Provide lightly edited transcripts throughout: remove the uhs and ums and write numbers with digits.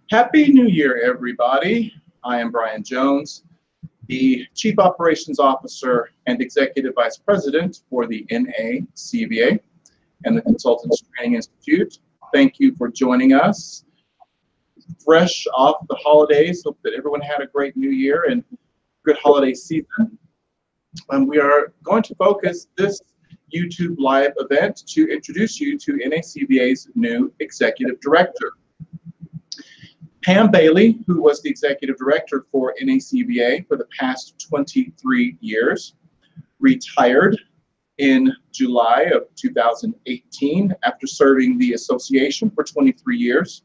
Happy New Year, everybody. I am Brian Jones, the Chief Operations Officer and Executive Vice President for the NACVA and the Consultants Training Institute. Thank you for joining us. Fresh off the holidays, hope that everyone had a great New Year and good holiday season. We are going to focus this YouTube Live event to introduce you to NACVA's new Executive Director. Pam Bailey, who was the Executive Director for NACVA for the past 23 years, retired in July of 2018 after serving the association for 23 years.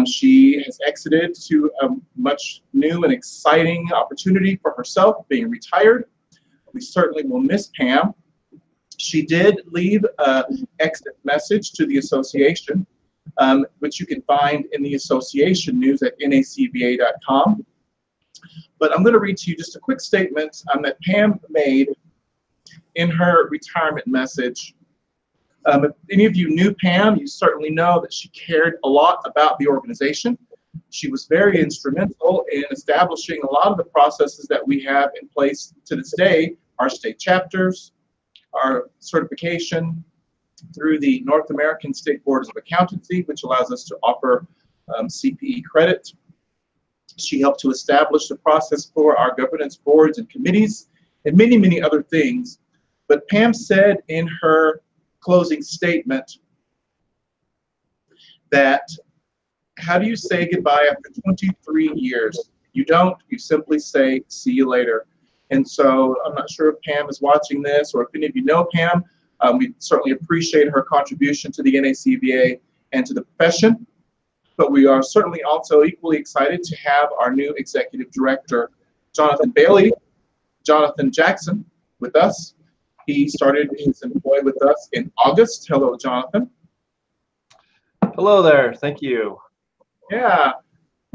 She has exited to a much new and exciting opportunity for herself, being retired. We certainly will miss Pam. She did leave an exit message to the association, which you can find in the association news at nacva.com. But I'm going to read to you just a quick statement that Pam made in her retirement message. If any of you knew Pam, you certainly know that she cared a lot about the organization. She was very instrumental in establishing a lot of the processes that we have in place to this day, our state chapters, our certification through the North American State Boards of Accountancy, which allows us to offer CPE credit. She helped to establish the process for our governance boards and committees and many, many other things. But Pam said in her closing statement that, how do you say goodbye after 23 years? You don't, you simply say, see you later. And so I'm not sure if Pam is watching this or if any of you know Pam. We certainly appreciate her contribution to the NACVA and to the profession, but we are certainly also equally excited to have our new Executive Director, Jonathan Bailey, Jonathan Jackson, with us. He started his employ with us in August. Hello, Jonathan. Hello there. Thank you. Yeah.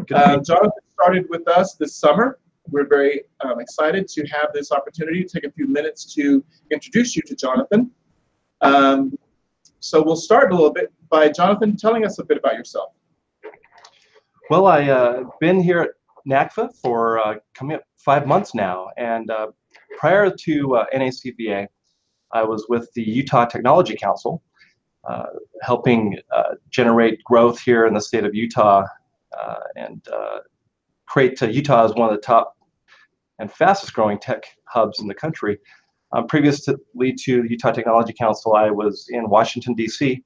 Jonathan started with us this summer. We're very excited to have this opportunity to take a few minutes to introduce you to Jonathan. So we'll start a little bit by Jonathan telling us a bit about yourself. Well, I've been here at NACVA for coming up 5 months now, and prior to NACVA, I was with the Utah Technology Council, helping generate growth here in the state of Utah and create Utah as one of the top and fastest growing tech hubs in the country. Previously to the Utah Technology Council, I was in Washington, D.C.,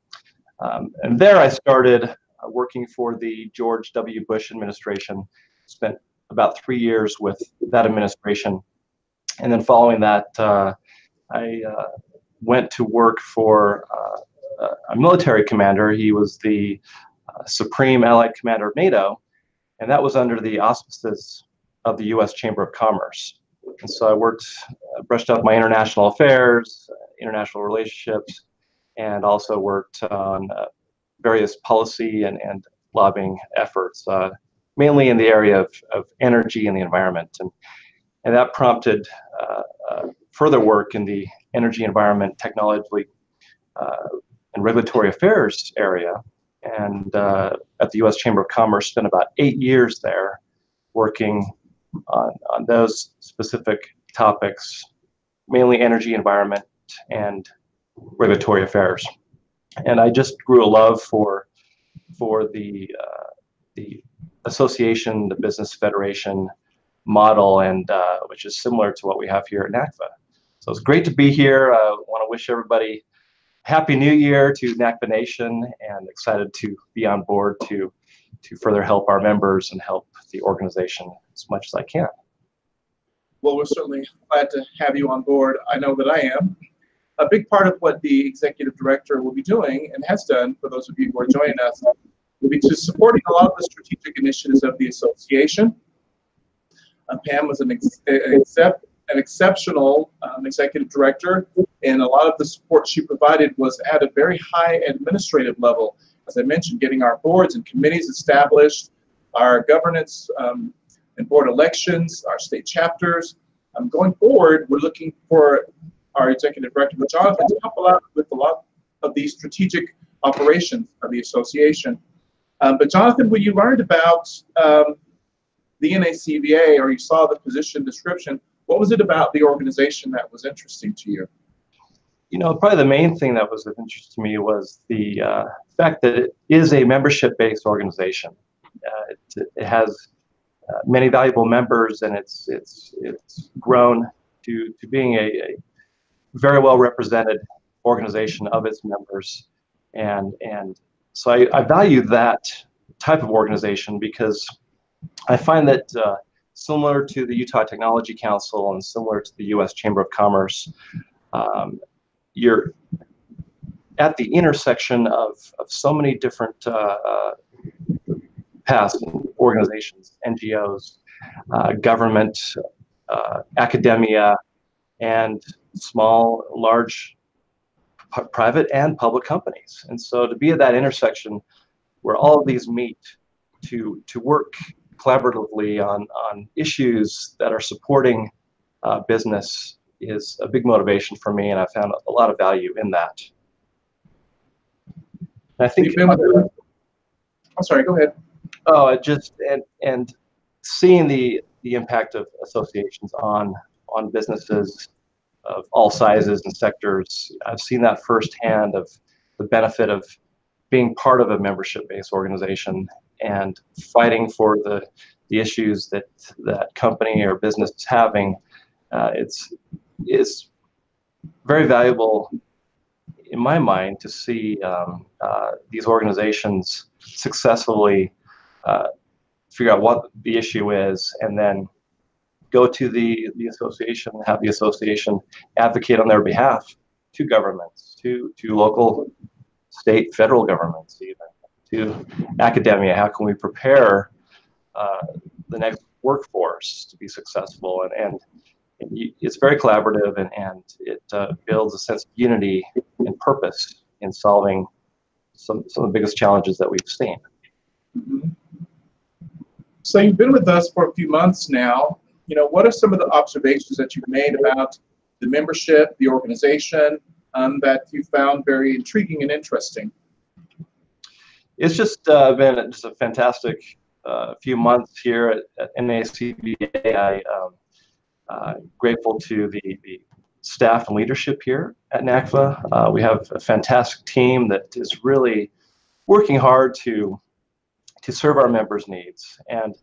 and there I started working for the George W. Bush administration, spent about 3 years with that administration, and then following that, I went to work for a military commander. He was the Supreme Allied Commander of NATO, and that was under the auspices of the U.S. Chamber of Commerce. And so I worked, brushed up my international affairs, international relationships, and also worked on various policy and lobbying efforts, mainly in the area of energy and the environment. And that prompted further work in the energy, environment, technology, and regulatory affairs area. And at the U.S. Chamber of Commerce, spent about 8 years there working on those specific topics, mainly energy, environment, and regulatory affairs. And I just grew a love for the association, the business federation model, and which is similar to what we have here at NACVA. So it's great to be here. I want to wish everybody Happy New Year to NACVA Nation, and excited to be on board to further help our members and help the organization as much as I can. Well, we're certainly glad to have you on board. I know that I am. A big part of what the Executive Director will be doing and has done, for those of you who are joining us, will be to supporting a lot of the strategic initiatives of the association. Pam was an exceptional Executive Director, and a lot of the support she provided was at a very high administrative level. As I mentioned, getting our boards and committees established, our governance and board elections, our state chapters. Going forward, we're looking for our Executive Director, Jonathan, to help out with a lot of these strategic operations of the association. But Jonathan, when you learned about the NACVA, or you saw the position description, what was it about the organization that was interesting to you? You know, probably the main thing that was of interest to me was the fact that it is a membership-based organization. It has many valuable members, and it's grown to being a very well represented organization of its members, and so I value that type of organization because I find that similar to the Utah Technology Council and similar to the U.S. Chamber of Commerce, you're at the intersection of so many different past organizations, NGOs, government, academia, and small, large, private and public companies. And so to be at that intersection where all of these meet to work collaboratively on issues that are supporting business is a big motivation for me, and I found a lot of value in that. And I think I'm sorry, go ahead. Oh, and seeing the impact of associations on businesses of all sizes and sectors, I've seen that firsthand of the benefit of being part of a membership-based organization and fighting for the issues that company or business is having. It's very valuable in my mind to see these organizations successfully figure out what the issue is, and then go to the association, have the association advocate on their behalf to governments, to local, state, federal governments, even to academia. How can we prepare the next workforce to be successful? And it's very collaborative, and it builds a sense of unity and purpose in solving some of the biggest challenges that we've seen. Mm-hmm. So you've been with us for a few months now. You know, what are some of the observations that you've made about the membership, the organization, that you found very intriguing and interesting? It's just been just a fantastic few months here at NACVA. I'm grateful to the staff and leadership here at NACVA. We have a fantastic team that is really working hard to serve our members' needs and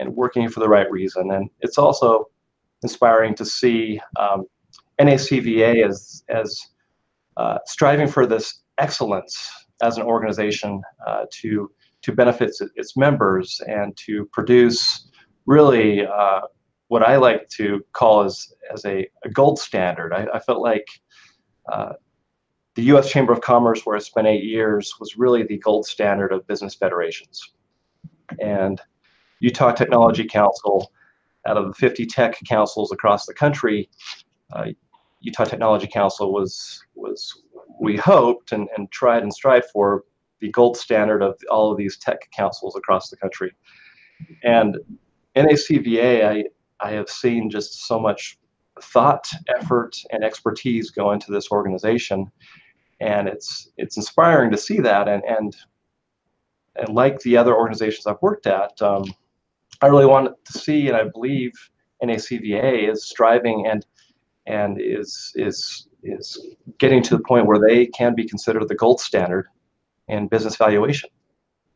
working for the right reason. And it's also inspiring to see NACVA as striving for this excellence as an organization to benefit its members and to produce really what I like to call as a gold standard. I felt like the U.S. Chamber of Commerce, where I spent 8 years, was really the gold standard of business federations. And Utah Technology Council, out of the 50 tech councils across the country, Utah Technology Council was we hoped and tried and strived for the gold standard of all of these tech councils across the country. And NACVA, I have seen just so much thought, effort, and expertise go into this organization, and it's inspiring to see that. And like the other organizations I've worked at, I really want to see, and I believe NACVA is striving and is getting to the point where they can be considered the gold standard in business valuation.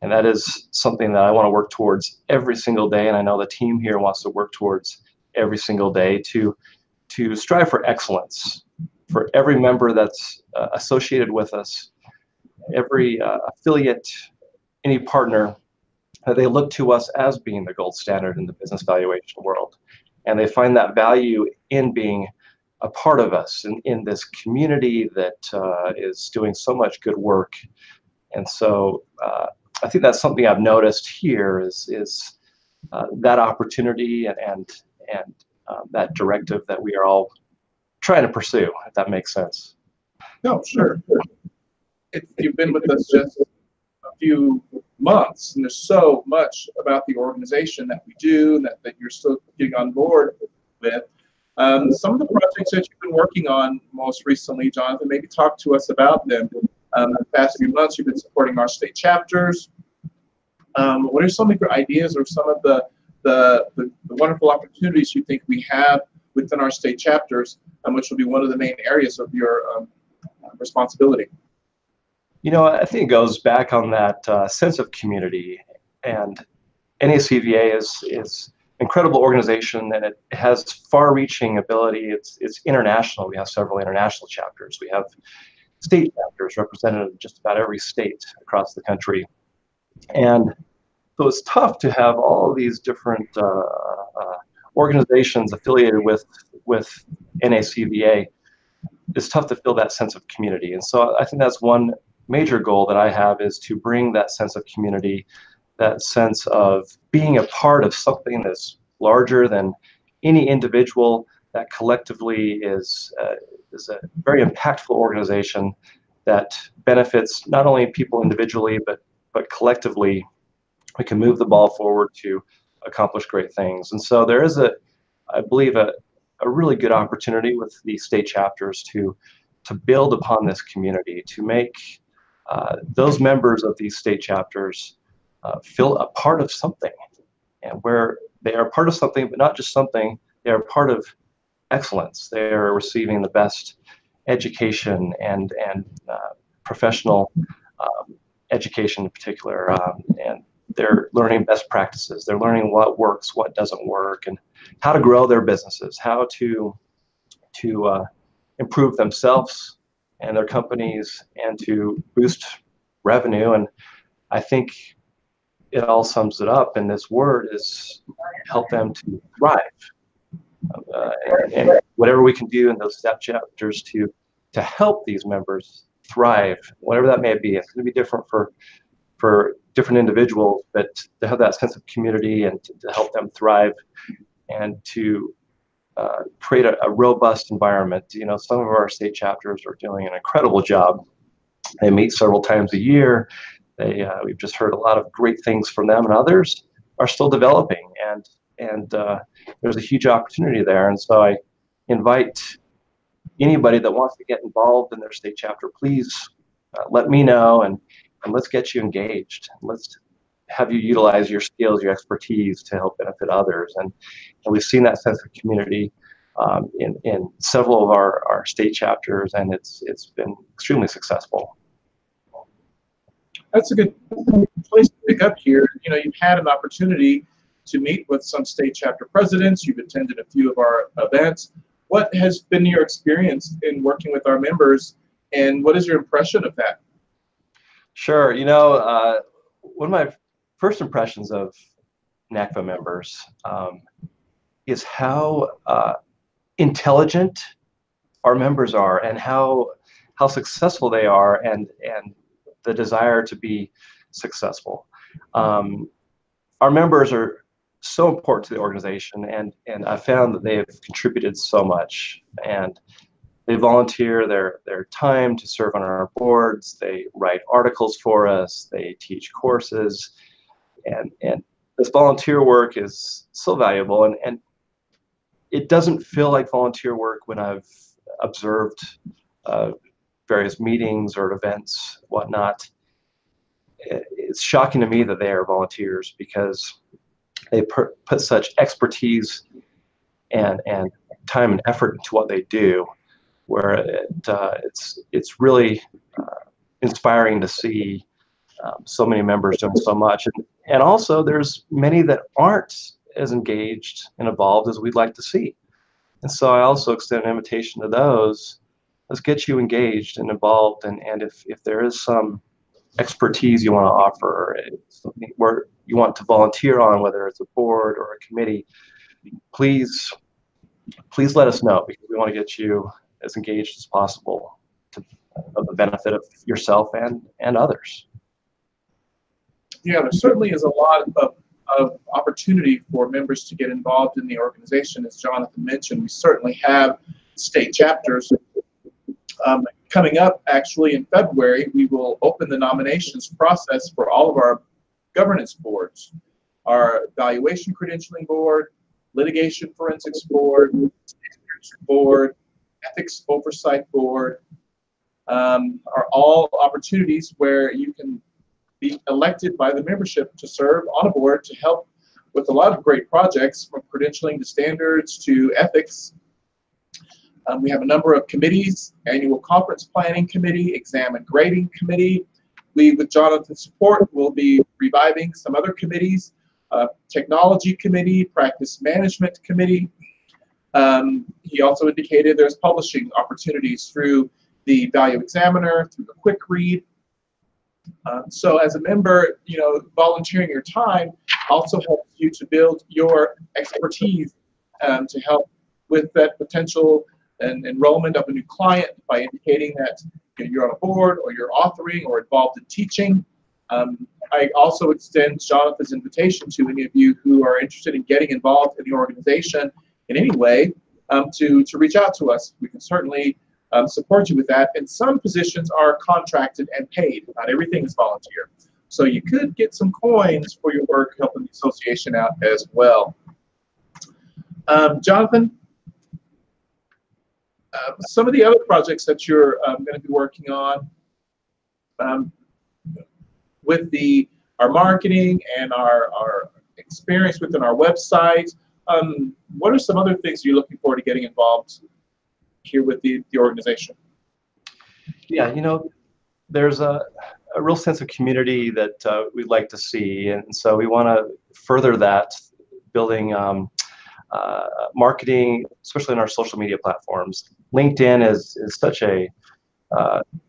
And that is something that I want to work towards every single day, and I know the team here wants to work towards every single day to strive for excellence for every member that's associated with us, every affiliate, any partner. They look to us as being the gold standard in the business valuation world, and they find that value in being a part of us in this community that is doing so much good work. And so I think that's something I've noticed here is that opportunity and that directive that we are all trying to pursue, if that makes sense. No, sure. You've been with us just a few months, and there's so much about the organization that we do and that you're still getting on board with. Some of the projects that you've been working on most recently, Jonathan, maybe talk to us about them. In the past few months, you've been supporting our state chapters. What are some of your ideas or some of the wonderful opportunities you think we have within our state chapters, which will be one of the main areas of your responsibility? You know, I think it goes back on that sense of community, and NACVA is an incredible organization, and it has far-reaching ability. It's international. We have several international chapters. We have state chapters represented in just about every state across the country, and so it's tough to have all of these different organizations affiliated with NACVA. It's tough to feel that sense of community, and so I think that's one major goal that I have, is to bring that sense of community, that sense of being a part of something that's larger than any individual, that collectively is a very impactful organization that benefits not only people individually, but collectively. We can move the ball forward to accomplish great things. And so there is I believe, a really good opportunity with the state chapters to build upon this community, to make those members of these state chapters feel a part of something, and where they are part of something, but not just something, they are part of excellence. They are receiving the best education and professional education in particular, and they're learning best practices. They're learning what works, what doesn't work, and how to grow their businesses, how to improve themselves and their companies, and to boost revenue. And I think it all sums it up, and this word is help them to thrive. And whatever we can do in those step chapters to help these members thrive, whatever that may be. It's going to be different for different individuals, but to have that sense of community and to help them thrive, and to create a robust environment. You know, some of our state chapters are doing an incredible job. They meet several times a year. We've just heard a lot of great things from them, and others are still developing, and there's a huge opportunity there. And so I invite anybody that wants to get involved in their state chapter, please let me know, and let's get you engaged. Let's have you utilize your skills, your expertise to help benefit others. And we've seen that sense of community in several of our state chapters, and it's been extremely successful. That's a good place to pick up here. You know, you've had an opportunity to meet with some state chapter presidents. You've attended a few of our events. What has been your experience in working with our members, and what is your impression of that? Sure. You know, one of my first impressions of NACVA members is how intelligent our members are, and how successful they are, and the desire to be successful. Our members are so important to the organization, and I found that they have contributed so much, and they volunteer their time to serve on our boards. They write articles for us. They teach courses, and this volunteer work is so valuable, and it doesn't feel like volunteer work when I've observed various meetings or events, whatnot. It's shocking to me that they are volunteers, because they put such expertise and time and effort into what they do, where it's really inspiring to see so many members doing so much. And also there's many that aren't as engaged and involved as we'd like to see. And so I also extend an invitation to those. Let's get you engaged and involved, and if there is some expertise you want to offer, something where you want to volunteer on, whether it's a board or a committee, please let us know, because we want to get you as engaged as possible to the benefit of yourself and others. Yeah, there certainly is a lot of opportunity for members to get involved in the organization. As Jonathan mentioned, we certainly have state chapters. Coming up, actually, in February, we will open the nominations process for all of our governance boards, our Evaluation Credentialing Board, Litigation Forensics Board, Board, Ethics Oversight Board, are all opportunities where you can be elected by the membership to serve on a board to help with a lot of great projects, from credentialing to standards to ethics. We have a number of committees: annual conference planning committee, exam and grading committee. We, with Jonathan's support, will be reviving some other committees: technology committee, practice management committee. He also indicated there's publishing opportunities through the Value Examiner, through the Quick Read. So as a member, volunteering your time also helps you to build your expertise to help with that potential enrollment of a new client by indicating that you're on a board, or you're authoring, or involved in teaching. I also extend Jonathan's invitation to any of you who are interested in getting involved in the organization in any way to reach out to us. We can certainly support you with that. And some positions are contracted and paid. Not everything is volunteer. So you could get some coins for your work helping the association out as well. Jonathan, some of the other projects that you're going to be working on with our marketing and our experience within our website, what are some other things you're looking forward to getting involved here with the organization? Yeah, there's a real sense of community that we'd like to see, and so we want to further that, building marketing, especially in our social media platforms. LinkedIn is such a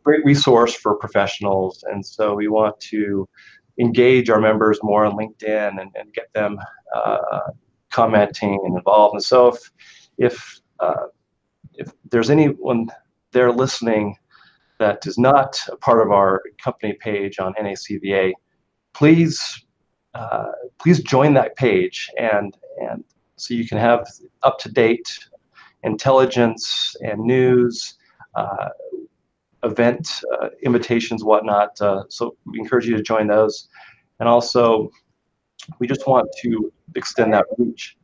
great resource for professionals, and so we want to engage our members more on LinkedIn and get them commenting and involved. And so if there's anyone there listening that is not a part of our company page on NACVA, please join that page, and so you can have up-to-date intelligence and news, event invitations, whatnot. So we encourage you to join those. And also, we just want to extend that reach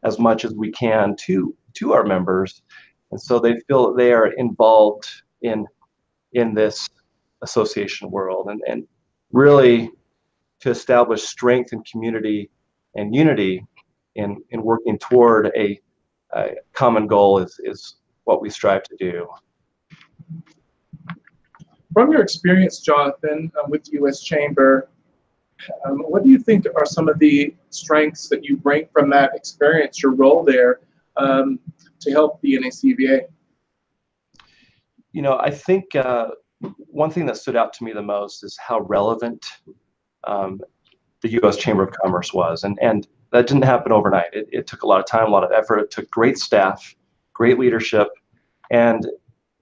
as much as we can to our members, and so they feel that they are involved in this association world, and really to establish strength and community and unity in working toward a common goal is what we strive to do. From your experience, Jonathan, with the U.S. Chamber, what do you think are some of the strengths that you bring from that experience, your role there, to help the NACVA? I think one thing that stood out to me the most is how relevant the U.S. Chamber of Commerce was, and that didn't happen overnight. It took a lot of time, a lot of effort. It took great staff, great leadership, and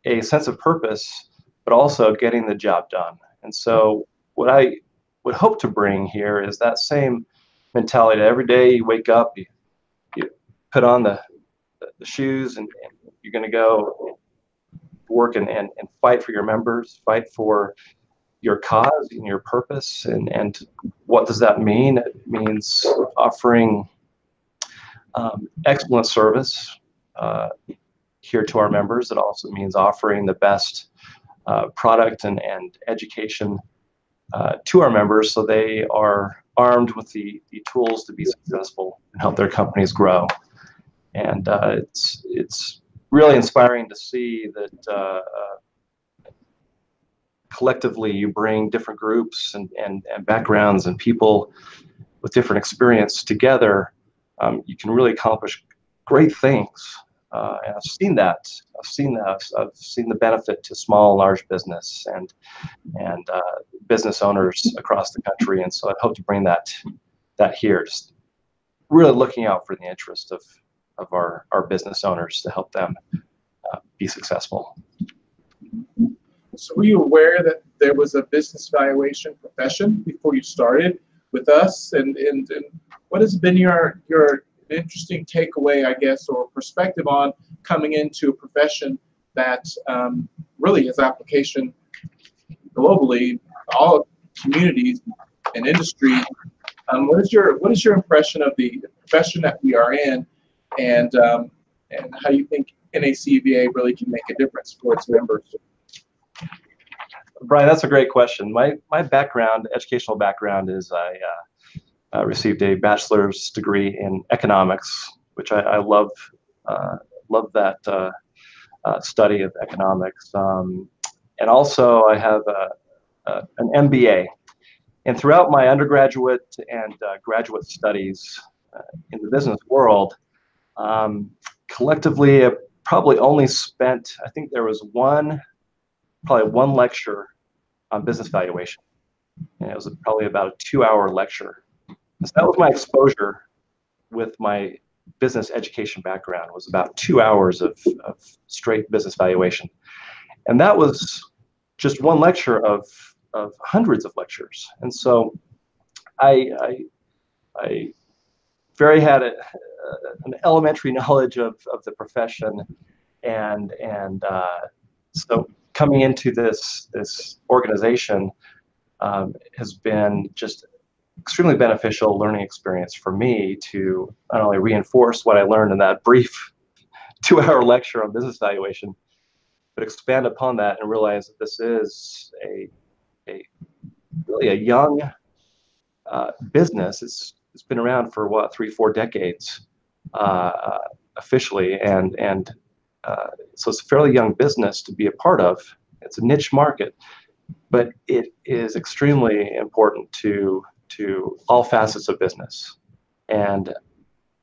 a sense of purpose, but also getting the job done. And so what I would hope to bring here is that same mentality. Every day you wake up, you put on the shoes, and you're going to go work and fight for your members, fight for your cause and your purpose. And what does that mean? It means offering excellent service here to our members. It also means offering the best product and education to our members, so they are armed with the tools to be successful and help their companies grow. And it's really inspiring to see that collectively you bring different groups and backgrounds and people with different experience together. You can really accomplish great things. And I've seen that. I've seen the benefit to small and large business and business owners across the country. And so I hope to bring that here, just really looking out for the interest of our business owners to help them be successful. So were you aware that there was a business valuation profession before you started with us? And what has been your interesting takeaway, I guess, or perspective on coming into a profession that really has application globally, all communities and industry? What is your impression of the profession that we are in, and how you think NACVA really can make a difference for its members? Brian, that's a great question. My background, educational background, is I received a bachelor's degree in economics, which I love. Love that study of economics, and also I have an MBA. And throughout my undergraduate and graduate studies in the business world, collectively, I probably only spent, I think there was probably one lecture on business valuation. And it was probably about a 2-hour lecture. So that was my exposure with my business education background, was about 2 hours of straight business valuation. And that was just one lecture of hundreds of lectures. And so I very had an elementary knowledge of the profession, and so coming into this organization has been just extremely beneficial learning experience for me to not only reinforce what I learned in that brief 2-hour lecture on business valuation, but expand upon that and realize that this is really a young business. It's been around for what, 3-4 decades officially, and so it's a fairly young business to be a part of. It's a niche market, but it is extremely important to all facets of business. And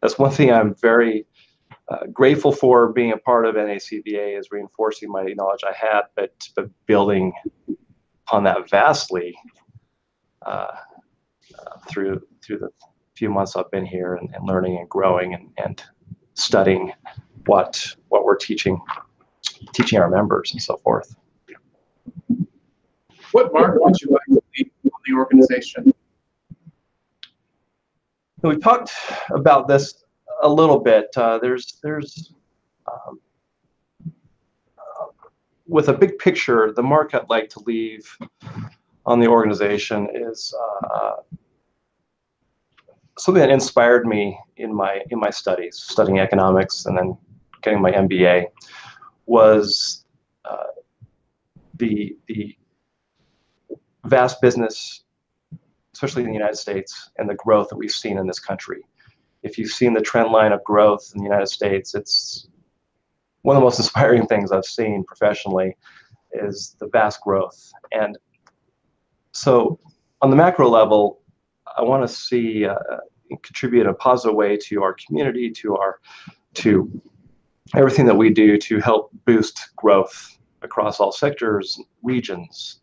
that's one thing I'm very grateful for being a part of NACVA, is reinforcing my knowledge I had, but building upon that vastly through the few months I've been here, and learning and growing and studying what we're teaching our members and so forth. What mark would you like to leave on the organization? We talked about this a little bit. With a big picture, the mark I'd like to leave on the organization is something that inspired me in my studies, studying economics and then getting my MBA, was the vast business, especially in the United States, and the growth that we've seen in this country. If you've seen the trend line of growth in the United States, it's one of the most inspiring things I've seen professionally, is the vast growth. And so on the macro level, I want to see contribute in a positive way to our community, to everything that we do to help boost growth across all sectors, regions,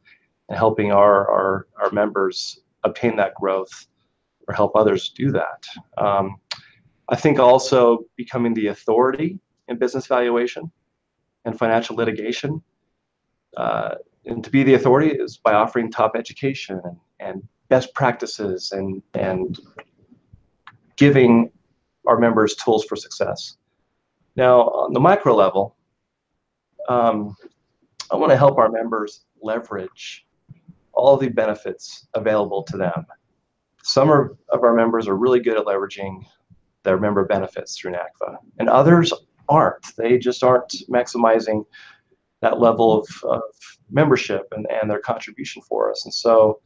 and helping our members obtain that growth or help others do that. I think also becoming the authority in business valuation and financial litigation. And to be the authority is by offering top education and best practices and giving our members tools for success. Now, on the micro level, I want to help our members leverage all the benefits available to them. Some of our members are really good at leveraging their member benefits through NACVA, and others aren't. They just aren't maximizing that level of membership and their contribution for us. And so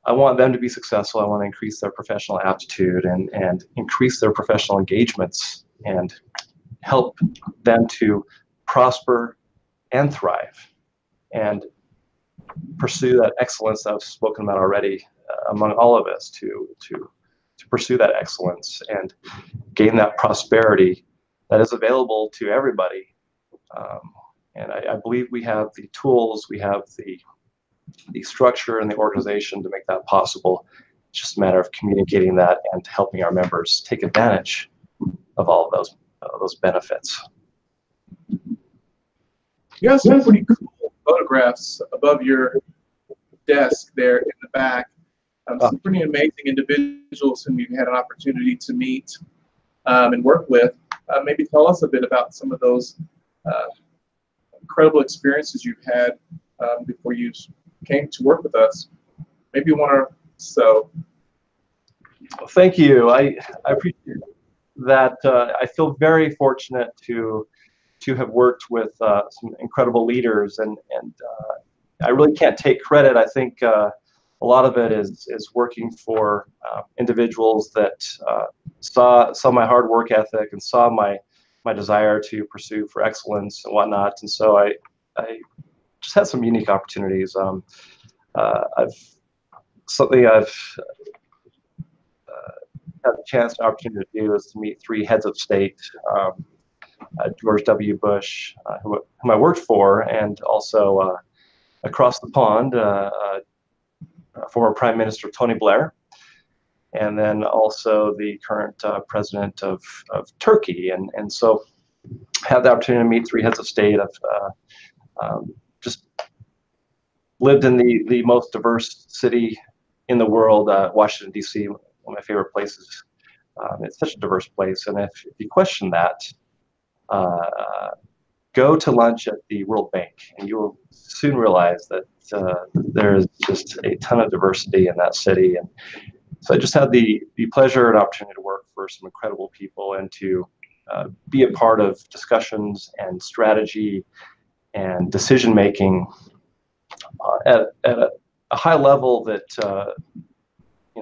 I want them to be successful. I want to increase their professional aptitude and increase their professional engagements and help them to prosper and thrive and pursue that excellence that I've spoken about already among all of us, to pursue that excellence and gain that prosperity that is available to everybody. And I believe we have the tools, we have the structure and the organization to make that possible. It's just a matter of communicating that and helping our members take advantage of all of those benefits. You have some pretty cool photographs above your desk there in the back. Some pretty amazing individuals whom you've had an opportunity to meet and work with. Maybe tell us a bit about some of those incredible experiences you've had before you came to work with us. Maybe one or so. Well, thank you. I appreciate that. I feel very fortunate to have worked with some incredible leaders and I really can't take credit. I think a lot of it is working for individuals that saw my hard work ethic and saw my desire to pursue for excellence and whatnot. And so I just had some unique opportunities. I've had the chance and opportunity to do is to meet 3 heads of state. George W. Bush, whom I worked for, and also across the pond, former Prime Minister Tony Blair, and then also the current president of Turkey. And so I had the opportunity to meet 3 heads of state. I've just lived in the most diverse city in the world, Washington, D.C., one of my favorite places. It's such a diverse place, and if you question that, go to lunch at the World Bank, and you will soon realize that there is just a ton of diversity in that city. And so I just had the pleasure and opportunity to work for some incredible people and to be a part of discussions and strategy and decision making at a high level that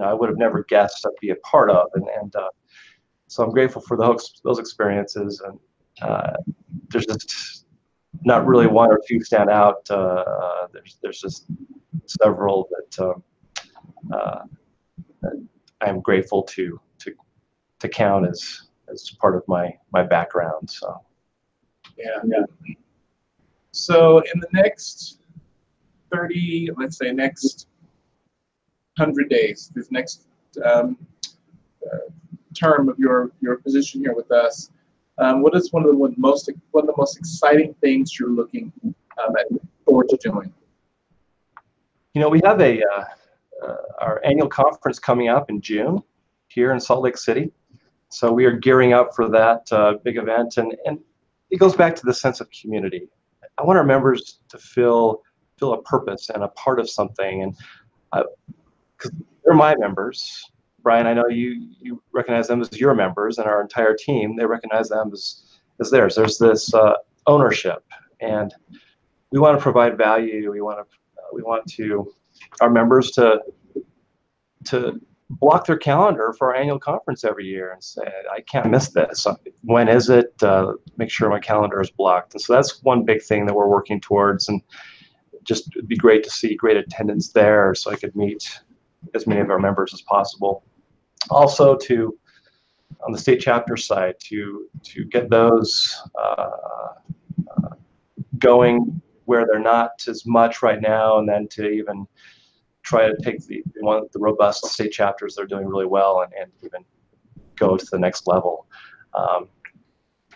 I would have never guessed I'd be a part of. And so I'm grateful for those experiences. And there's just not really one or two stand out. There's just several that I'm grateful to count as part of my background. So yeah. So in the next 30, let's say next 100 days, this next term of your position here with us, what is one of the most exciting things you're looking forward to doing? We have our annual conference coming up in June here in Salt Lake City. So we are gearing up for that big event, and it goes back to the sense of community. I want our members to feel a purpose and a part of something, and because they're my members. Brian, I know you recognize them as your members, and our entire team, they recognize them as theirs. There's this ownership, and we want to provide value. We want our members to block their calendar for our annual conference every year and say, I can't miss this. When is it? Make sure my calendar is blocked. And so that's one big thing that we're working towards, and just it'd be great to see great attendance there so I could meet as many of our members as possible. Also on the state chapter side, to get those going where they're not as much right now, and then to even try to take the robust state chapters that are doing really well and even go to the next level.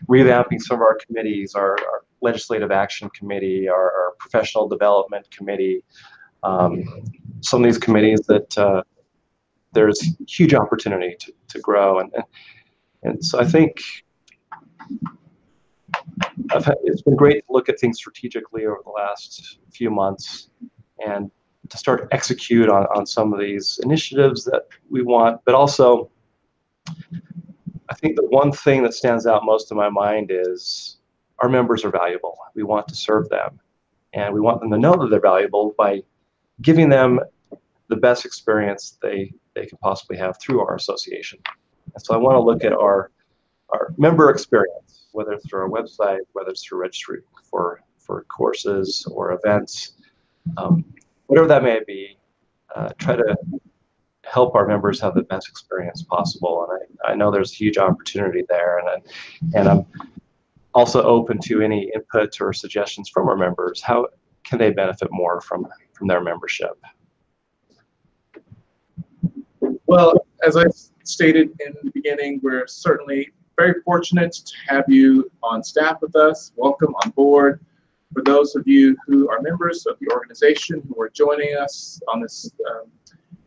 Revamping some of our committees, our legislative action committee, our professional development committee, some of these committees that there's huge opportunity to grow. And so I think it's been great to look at things strategically over the last few months and to start execute on some of these initiatives that we want. But also, I think the one thing that stands out most in my mind is our members are valuable. We want to serve them, and we want them to know that they're valuable by giving them the best experience they can possibly have through our association. And so I want to look at our member experience, whether it's through our website, whether it's through registry for courses or events, whatever that may be, try to help our members have the best experience possible. And I know there's huge opportunity there, and I'm also open to any input or suggestions from our members. How can they benefit more from their membership? Well, as I stated in the beginning, we're certainly very fortunate to have you on staff with us. Welcome on board. For those of you who are members of the organization who are joining us on this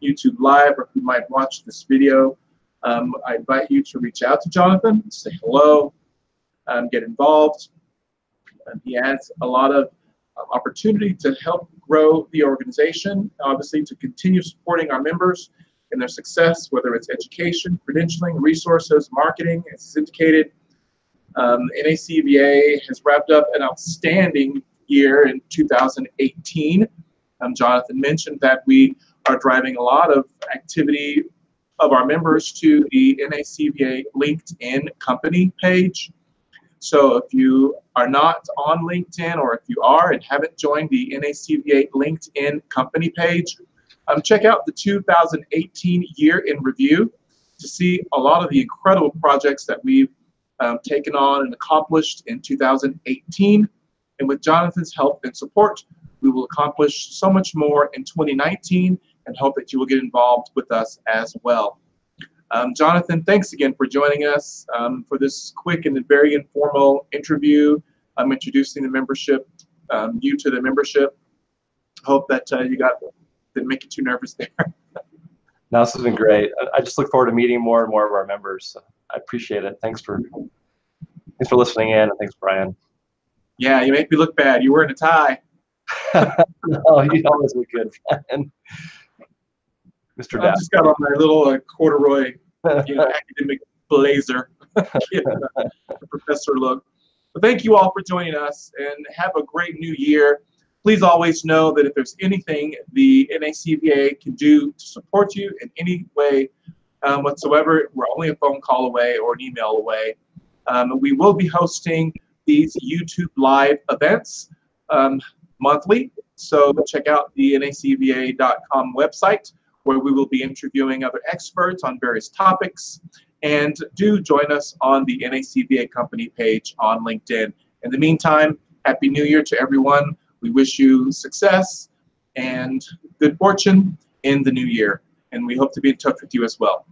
YouTube Live, or who might watch this video, I invite you to reach out to Jonathan, say hello, get involved. He adds a lot of opportunity to help grow the organization, obviously to continue supporting our members in their success, whether it's education, credentialing, resources, marketing. As indicated, NACVA has wrapped up an outstanding year in 2018. Jonathan mentioned that we are driving a lot of activity of our members to the NACVA LinkedIn company page. So if you are not on LinkedIn, or if you are and haven't joined the NACVA LinkedIn company page, check out the 2018 year in review to see a lot of the incredible projects that we've taken on and accomplished in 2018. And with Jonathan's help and support, we will accomplish so much more in 2019 and hope that you will get involved with us as well. Jonathan, thanks again for joining us for this quick and very informal interview. I'm introducing the membership, you to the membership. Hope that didn't make you too nervous there. No, this has been great. I just look forward to meeting more and more of our members. I appreciate it. Thanks for listening in, and thanks, Brian. Yeah, you make me look bad. You were in a tie. No, you always look good, Brian. Mr. I just got on my little corduroy, academic blazer, professor look. But thank you all for joining us, and have a great new year. Please always know that if there's anything the NACVA can do to support you in any way whatsoever, we're only a phone call away or an email away. We will be hosting these YouTube live events monthly, so check out the nacva.com website, where we will be interviewing other experts on various topics. And do join us on the NACVA company page on LinkedIn. In the meantime, Happy New Year to everyone. We wish you success and good fortune in the new year. And we hope to be in touch with you as well.